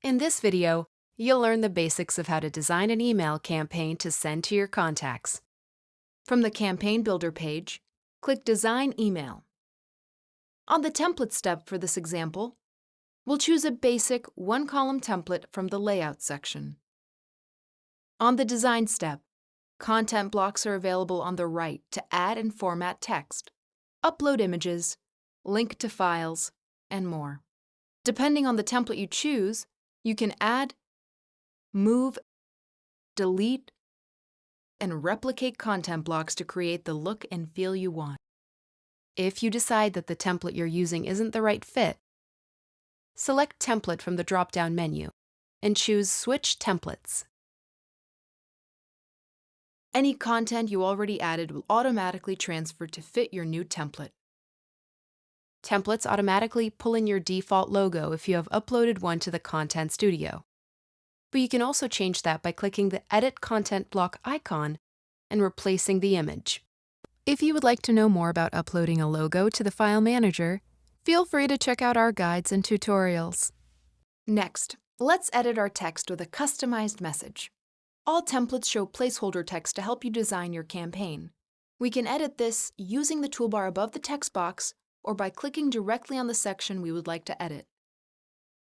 In this video, you'll learn the basics of how to design an email campaign to send to your contacts. From the Campaign Builder page, click Design Email. On the Template step for this example, we'll choose a basic one-column template from the Layout section. On the Design step, content blocks are available on the right to add and format text, upload images, link to files, and more. Depending on the template you choose, you can add, move, delete, and replicate content blocks to create the look and feel you want. If you decide that the template you're using isn't the right fit, select Template from the drop-down menu and choose Switch Templates. Any content you already added will automatically transfer to fit your new template. Templates automatically pull in your default logo if you have uploaded one to the Content Studio. But you can also change that by clicking the Edit Content Block icon and replacing the image. If you would like to know more about uploading a logo to the File Manager, feel free to check out our guides and tutorials. Next, let's edit our text with a customized message. All templates show placeholder text to help you design your campaign. We can edit this using the toolbar above the text box or by clicking directly on the section we would like to edit.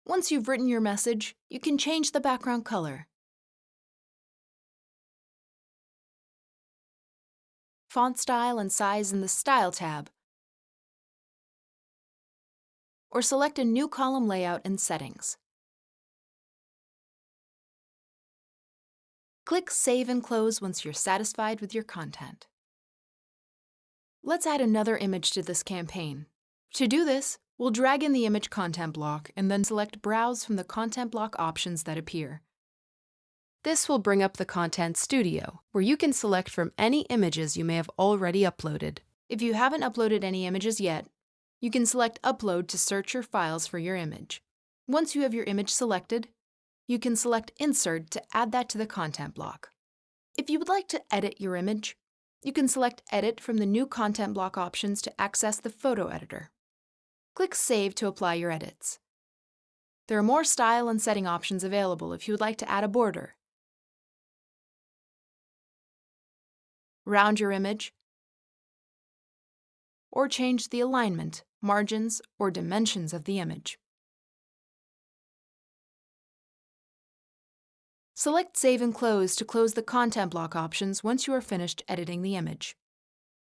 Once you've written your message, you can change the background color, font style and size in the Style tab, or select a new column layout and settings. Click Save and Close once you're satisfied with your content. Let's add another image to this campaign. To do this, we'll drag in the image content block and then select Browse from the content block options that appear. This will bring up the Content Studio, where you can select from any images you may have already uploaded. If you haven't uploaded any images yet, you can select Upload to search your files for your image. Once you have your image selected, you can select Insert to add that to the content block. If you would like to edit your image, you can select Edit from the new content block options to access the photo editor. Click Save to apply your edits. There are more style and setting options available if you would like to add a border, round your image, or change the alignment, margins, or dimensions of the image. Select Save and Close to close the content block options once you are finished editing the image.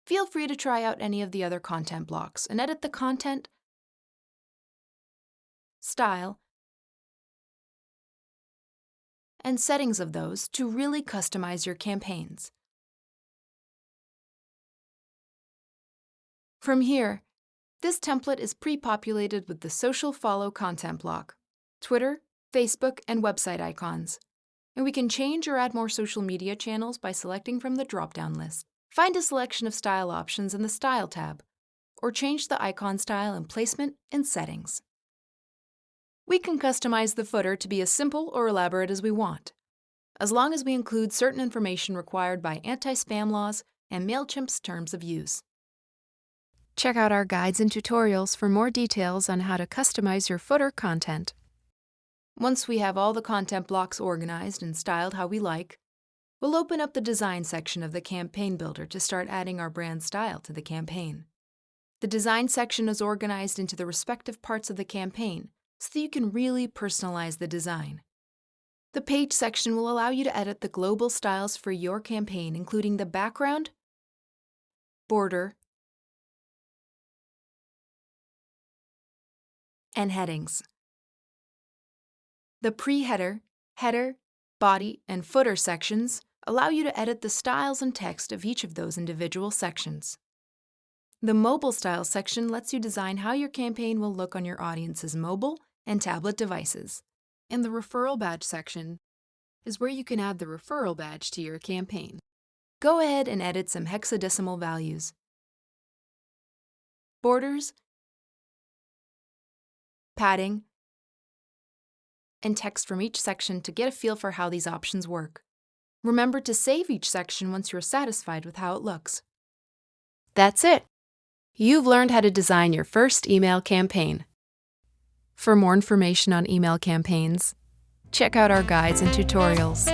Feel free to try out any of the other content blocks and edit the content, style, and settings of those to really customize your campaigns. From here, this template is pre-populated with the Social Follow content block, Twitter, Facebook, and website icons. And we can change or add more social media channels by selecting from the drop-down list. Find a selection of style options in the Style tab, or change the icon style and placement in Settings. We can customize the footer to be as simple or elaborate as we want, as long as we include certain information required by anti-spam laws and Mailchimp's terms of use. Check out our guides and tutorials for more details on how to customize your footer content. Once we have all the content blocks organized and styled how we like, we'll open up the Design section of the Campaign Builder to start adding our brand style to the campaign. The Design section is organized into the respective parts of the campaign so that you can really personalize the design. The Page section will allow you to edit the global styles for your campaign, including the background, border, and headings. The pre-header, header, body, and footer sections allow you to edit the styles and text of each of those individual sections. The Mobile Style section lets you design how your campaign will look on your audience's mobile and tablet devices. And the Referral Badge section is where you can add the referral badge to your campaign. Go ahead and edit some hexadecimal values, borders, padding, and text from each section to get a feel for how these options work. Remember to save each section once you're satisfied with how it looks. That's it! You've learned how to design your first email campaign. For more information on email campaigns, Check out our guides and tutorials.